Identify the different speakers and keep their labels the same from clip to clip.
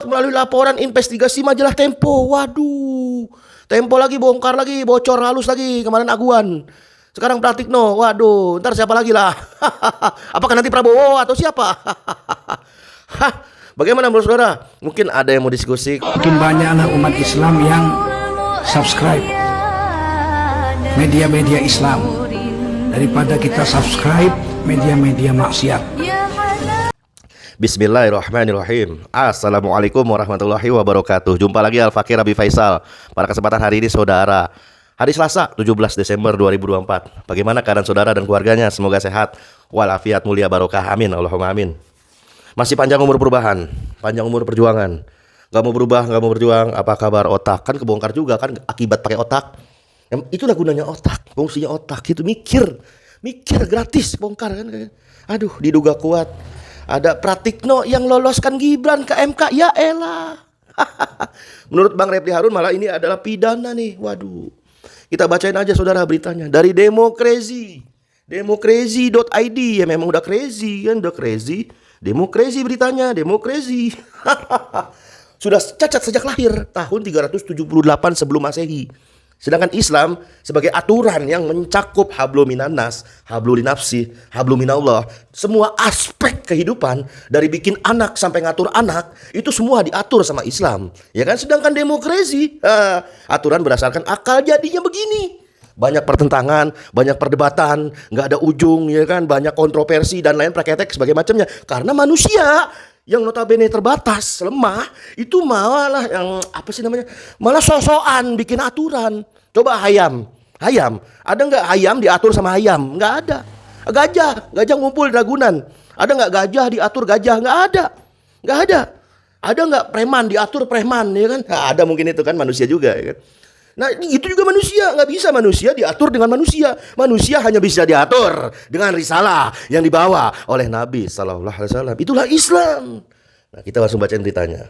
Speaker 1: Melalui laporan investigasi majalah Tempo. Waduh, Tempo lagi bongkar lagi, bocor halus lagi kemarin Aguan. Sekarang Pratikno. Waduh, ntar siapa lagi lah? Apakah nanti Prabowo atau siapa? Hah, bagaimana menurut saudara? Mungkin ada yang mau diskusi.
Speaker 2: Makin banyaklah umat Islam yang subscribe media-media Islam daripada kita subscribe media-media maksiat.
Speaker 1: Bismillahirrahmanirrahim. Assalamualaikum warahmatullahi wabarakatuh. Jumpa lagi Al-Fakir Abi Faisal. Pada kesempatan hari ini saudara, hari Selasa 17 Desember 2024. Bagaimana keadaan saudara dan keluarganya? Semoga sehat walafiat mulia barokah. Amin Allahumma amin. Masih panjang umur perubahan, panjang umur perjuangan. Gak mau berubah, gak mau berjuang. Apa kabar otak? Kan kebongkar juga kan akibat pakai otak. Itulah gunanya otak, fungsinya otak itu mikir gratis bongkar kan. Aduh, diduga kuat. Ada Pratikno yang loloskan Gibran ke MK. Ya elah. Menurut Bang Refli Harun malah ini adalah pidana nih. Waduh. Kita bacain aja saudara beritanya. Dari Demokrasi. Demokrasi.id. Ya memang udah crazy kan. Udah crazy. Demokrasi beritanya. Demokrasi. Sudah cacat sejak lahir. Tahun 378 sebelum Masehi. Sedangkan Islam sebagai aturan yang mencakup hablum minannas, hablum linafsi, hablum minallah, semua aspek kehidupan dari bikin anak sampai ngatur anak itu semua diatur sama Islam, ya kan? Sedangkan demokrasi, aturan berdasarkan akal jadinya begini. Banyak pertentangan, banyak perdebatan, nggak ada ujung, ya kan? Banyak kontroversi dan lain praktek sebagai macamnya. Karena manusia yang notabene terbatas, lemah, itu malah yang malah sosokan bikin aturan. Coba ayam, ada nggak ayam diatur sama ayam? Nggak ada. Gajah ngumpul di Ragunan, ada nggak gajah diatur gajah? Nggak ada. Ada nggak preman diatur preman, ya kan? Nah, ada mungkin itu kan manusia juga, ya kan? Nah itu juga manusia, nggak bisa manusia diatur dengan manusia. Manusia hanya bisa diatur dengan risalah yang dibawa oleh Nabi Sallallahu Alaihi Wasallam. Itulah Islam. Nah kita langsung bacain beritanya.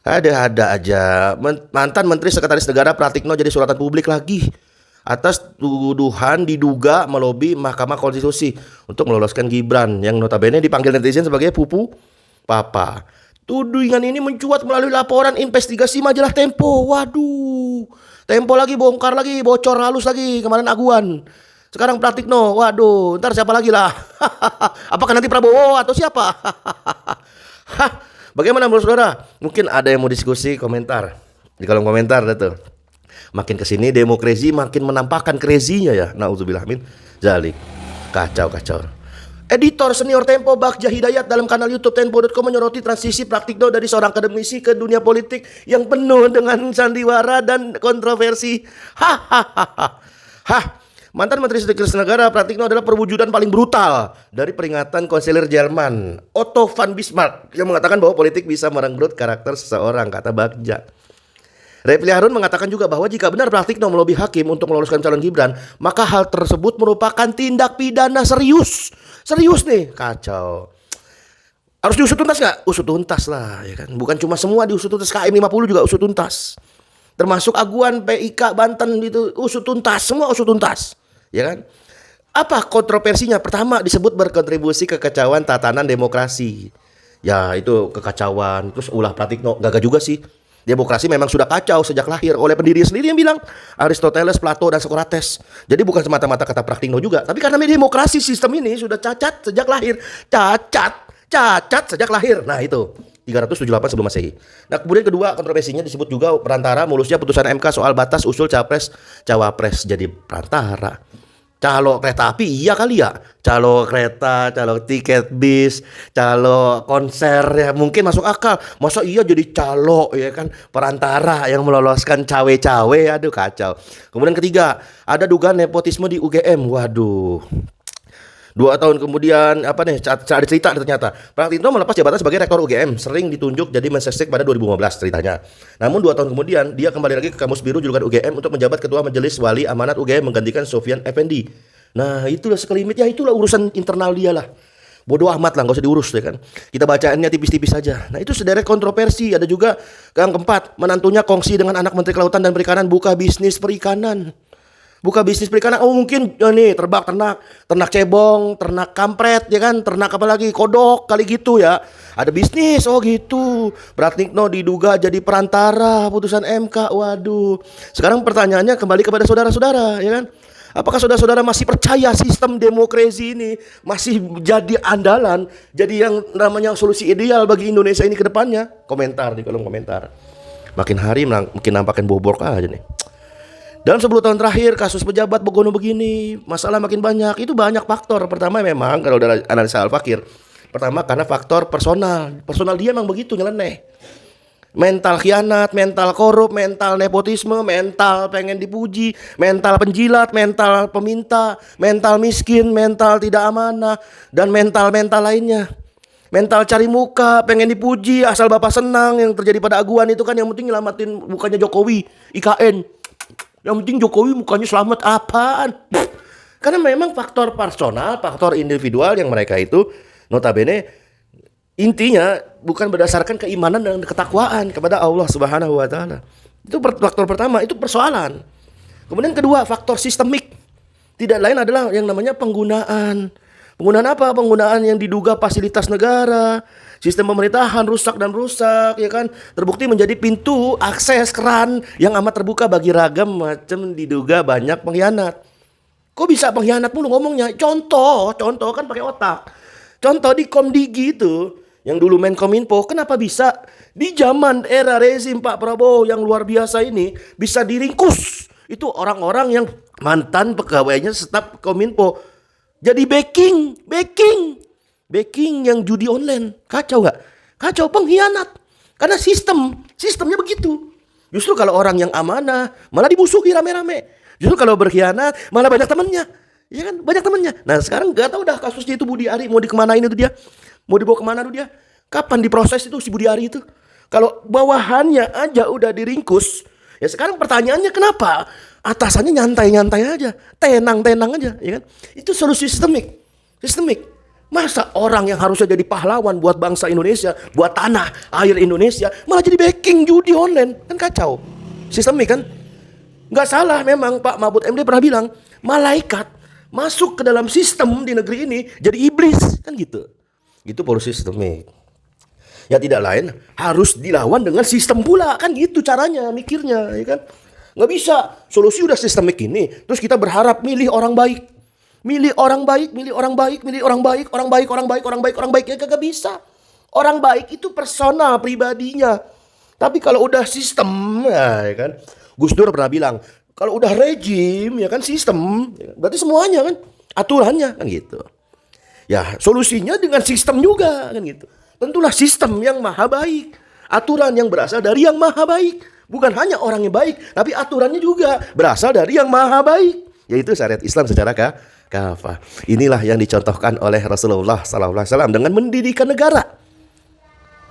Speaker 1: Ada aja. Mantan Menteri Sekretaris Negara Pratikno jadi sorotan publik lagi atas tuduhan diduga melobi Mahkamah Konstitusi untuk meloloskan Gibran yang notabene dipanggil netizen sebagai pupu papa. Tudingan ini mencuat melalui laporan investigasi majalah Tempo. Waduh, Tempo lagi bongkar lagi, bocor halus lagi kemarin Aguan. Sekarang Pratikno. Waduh, ntar siapa lagi lah? Apakah nanti Prabowo atau siapa? Hah, bagaimana menurut saudara? Mungkin ada yang mau diskusi, komentar di kolom komentar tuh. Makin kesini demokrasi makin menampakkan crazy-nya ya. Nauzubillah min zalik. Kacau. Editor senior Tempo Bagja Hidayat dalam kanal YouTube Tempo.com menyoroti transisi Pratikno dari seorang akademisi ke dunia politik yang penuh dengan sandiwara dan kontroversi. Mantan Menteri Sekretaris Negara Pratikno adalah perwujudan paling brutal dari peringatan konselor Jerman Otto von Bismarck yang mengatakan bahwa politik bisa merenggut karakter seseorang, kata Bagja. Refli Harun mengatakan juga bahwa jika benar Pratikno melobi hakim untuk meloloskan calon Gibran, maka hal tersebut merupakan tindak pidana serius. Serius nih, kacau. Harus diusut tuntas gak? Usut tuntas lah, ya kan. Bukan cuma semua diusut tuntas, KM 50 juga usut tuntas. Termasuk Aguan, PIK, Banten itu usut tuntas, semua usut tuntas, ya kan. Apa kontroversinya? Pertama disebut berkontribusi kekacauan tatanan demokrasi. Ya itu kekacauan. Terus ulah Pratikno, gagah juga sih. Demokrasi memang sudah kacau sejak lahir oleh pendiri sendiri yang bilang, Aristoteles, Plato, dan Socrates. Jadi bukan semata-mata kata Pratikno juga, tapi karena demokrasi sistem ini sudah cacat sejak lahir. Cacat sejak lahir. Nah itu 378 sebelum Masehi. Nah kemudian kedua kontroversinya disebut juga perantara mulusnya putusan MK soal batas usul capres cawapres jadi perantara. Calo kereta api iya kali ya, calo kereta, calo tiket bis, calo konser ya mungkin masuk akal. Masa iya jadi calo ya kan, perantara yang meloloskan cawe-cawe, aduh kacau. Kemudian ketiga, ada dugaan nepotisme di UGM. Waduh. 2 tahun kemudian ada cerita ternyata Pratikno melepas jabatan sebagai rektor UGM, sering ditunjuk jadi mensesnek pada 2015 ceritanya. Namun 2 tahun kemudian dia kembali lagi ke Kamus Biru julukan UGM untuk menjabat ketua majelis wali amanat UGM menggantikan Sofyan Effendi. Nah itulah sekelumit, ya itulah urusan internal dia lah. Bodoh amat lah, gak usah diurus ya kan. Kita bacaannya tipis-tipis saja. Nah itu sederet kontroversi. Ada juga yang keempat, menantunya kongsi dengan anak Menteri Kelautan dan Perikanan buka bisnis perikanan. Buka bisnis perikanan, oh mungkin ya nih ternak cebong, ternak kampret ya kan, ternak apa lagi, kodok kali gitu ya. Ada bisnis, oh gitu. Pratikno diduga jadi perantara putusan MK. Waduh. Sekarang pertanyaannya kembali kepada saudara-saudara ya kan. Apakah saudara-saudara masih percaya sistem demokrasi ini masih jadi andalan, jadi yang namanya solusi ideal bagi Indonesia ini ke depannya? Komentar di kolom komentar. Makin hari makin nampakin bobrok aja nih. Dalam 10 tahun terakhir kasus pejabat begono begini, masalah makin banyak. Itu banyak faktor. Pertama memang kalau dari analisa Al-Fakir, pertama karena faktor personal. Personal dia memang begitu nyeleneh. Mental khianat, mental korup, mental nepotisme, mental pengen dipuji, mental penjilat, mental peminta, mental miskin, mental tidak amanah, dan mental-mental lainnya. Mental cari muka, pengen dipuji, asal bapak senang. Yang terjadi pada Aguan itu kan yang penting nyelamatin mukanya Jokowi, IKN. Yang penting Jokowi mukanya selamat apaan? Karena memang faktor personal, faktor individual yang mereka itu notabene intinya bukan berdasarkan keimanan dan ketakwaan kepada Allah Subhanahu wa taala. Itu faktor pertama, itu persoalan. Kemudian kedua, faktor sistemik. Tidak lain adalah yang namanya penggunaan. Penggunaan apa? Penggunaan yang diduga fasilitas negara, sistem pemerintahan rusak, ya kan? Terbukti menjadi pintu akses keran yang amat terbuka bagi ragam macam diduga banyak pengkhianat. Kok bisa pengkhianat mulu ngomongnya? Contoh kan pakai otak. Contoh di Komdigi itu, yang dulu Menkominfo, kenapa bisa di zaman era rezim Pak Prabowo yang luar biasa ini bisa diringkus? Itu orang-orang yang mantan pegawainya staf Kominfo. Jadi backing yang judi online. Kacau gak? Kacau, pengkhianat. Karena sistemnya begitu. Justru kalau orang yang amanah malah dimusuhi rame-rame. Justru kalau berkhianat malah banyak temannya. Ya kan, banyak temannya. Nah sekarang gak tahu dah kasusnya itu Budi Ari mau dikemanain itu dia. Mau dibawa kemana tuh dia? Kapan diproses itu si Budi Ari itu? Kalau bawahannya aja udah diringkus, ya sekarang pertanyaannya kenapa atasannya nyantai-nyantai aja, tenang-tenang aja, ya kan? Itu solusi sistemik. Masa orang yang harusnya jadi pahlawan buat bangsa Indonesia, buat tanah air Indonesia, malah jadi backing judi online, kan kacau. Sistemik kan? Nggak salah memang Pak Mahfud MD pernah bilang, malaikat masuk ke dalam sistem di negeri ini jadi iblis, kan gitu. Itu polusi sistemik. Ya tidak lain harus dilawan dengan sistem pula, kan gitu caranya mikirnya, ya kan? Nggak bisa solusi udah sistemik ini terus kita berharap milih orang baik ya kagak bisa. Orang baik itu personal pribadinya. Tapi kalau udah sistem ya kan, Gus Dur pernah bilang kalau udah rejim ya kan sistem, ya kan? Berarti semuanya kan aturannya kan gitu. Ya solusinya dengan sistem juga kan gitu. Tentulah sistem yang maha baik, aturan yang berasal dari yang maha baik. Bukan hanya orang yang baik, tapi aturannya juga berasal dari yang maha baik, yaitu syariat Islam secara kafah. Inilah yang dicontohkan oleh Rasulullah SAW dengan mendirikan negara.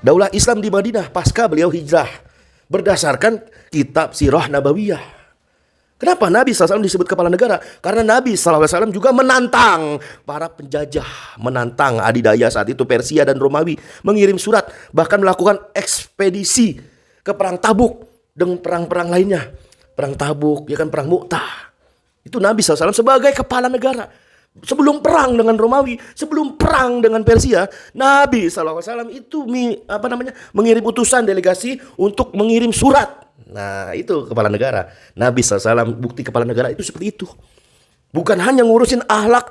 Speaker 1: Daulah Islam di Madinah pasca beliau hijrah berdasarkan kitab Sirah Nabawiyah. Kenapa Nabi SAW disebut kepala negara? Karena Nabi SAW juga menantang para penjajah, menantang adidaya saat itu Persia dan Romawi, mengirim surat, bahkan melakukan ekspedisi ke perang Tabuk dan perang-perang lainnya. Perang Tabuk, ya kan, perang Mu'tah. Itu Nabi SAW sebagai kepala negara. Sebelum perang dengan Romawi, sebelum perang dengan Persia, Nabi SAW itu mengirim utusan delegasi untuk mengirim surat. Nah itu kepala negara. Nabi SAW bukti kepala negara itu seperti itu. Bukan hanya ngurusin akhlak,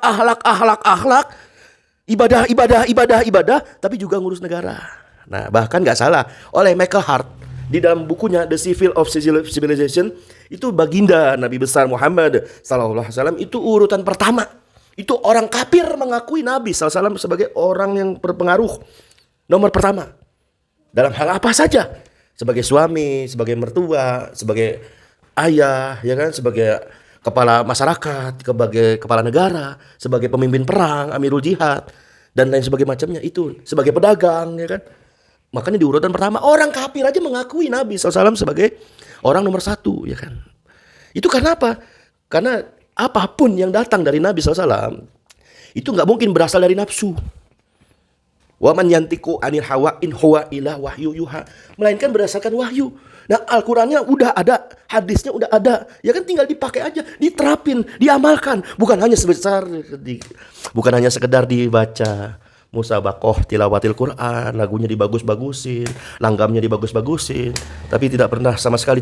Speaker 1: ibadah, tapi juga ngurus negara. Nah bahkan gak salah oleh Michael Hart di dalam bukunya The Civil of Civilization, itu baginda Nabi besar Muhammad SAW itu urutan pertama. Itu orang kafir mengakui Nabi SAW sebagai orang yang berpengaruh nomor pertama. Dalam hal apa saja. Sebagai suami, sebagai mertua, sebagai ayah, ya kan, sebagai kepala masyarakat, sebagai kepala negara, sebagai pemimpin perang, amirul jihad, dan lain sebagainya macamnya itu, sebagai pedagang, ya kan. Makanya di urutan pertama orang kafir aja mengakui Nabi SAW sebagai orang nomor satu, ya kan. Itu karena apa? Karena apapun yang datang dari Nabi SAW itu nggak mungkin berasal dari nafsu. Wa man yantiqu anil hawa in huwa illa wahyu yuha. Melainkan berdasarkan wahyu. Nah, Al-Qur'annya udah ada, hadisnya udah ada. Ya kan tinggal dipakai aja, diterapin, diamalkan. Bukan hanya sekedar dibaca musabaqah tilawatil Quran, lagunya dibagus-bagusin, langgamnya dibagus-bagusin, tapi tidak pernah sama sekali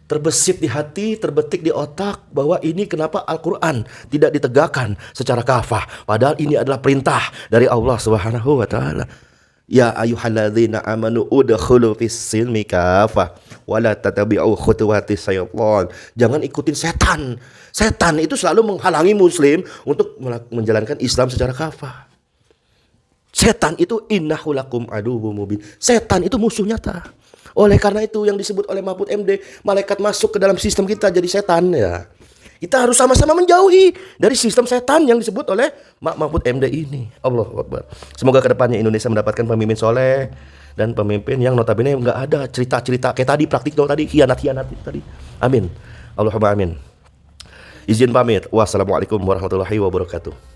Speaker 1: terbesit di hati, terbetik di otak bahwa ini kenapa Al-Quran tidak ditegakkan secara kafah. Padahal ini adalah perintah dari Allah Subhanahu wa ta'ala. Ya ayyuhalladzina amanu udkhulu fis silmi kafah wala tatabi'u khutuwatis syaitan. Jangan ikutin setan. Setan itu selalu menghalangi muslim untuk menjalankan Islam secara kafah. Setan itu innahu lakum aduwwum mubin. Setan itu musuh nyata. Oleh karena itu yang disebut oleh Mahfud MD, malaikat masuk ke dalam sistem kita jadi setan ya. Kita harus sama-sama menjauhi dari sistem setan yang disebut oleh Mahfud MD ini. Allahu Akbar. Semoga kedepannya Indonesia mendapatkan pemimpin soleh dan pemimpin yang notabene nggak ada cerita-cerita kayak tadi, praktik tadi, khianat-khianat tadi. Amin. Allahumma amin. Izin pamit. Wassalamualaikum warahmatullahi wabarakatuh.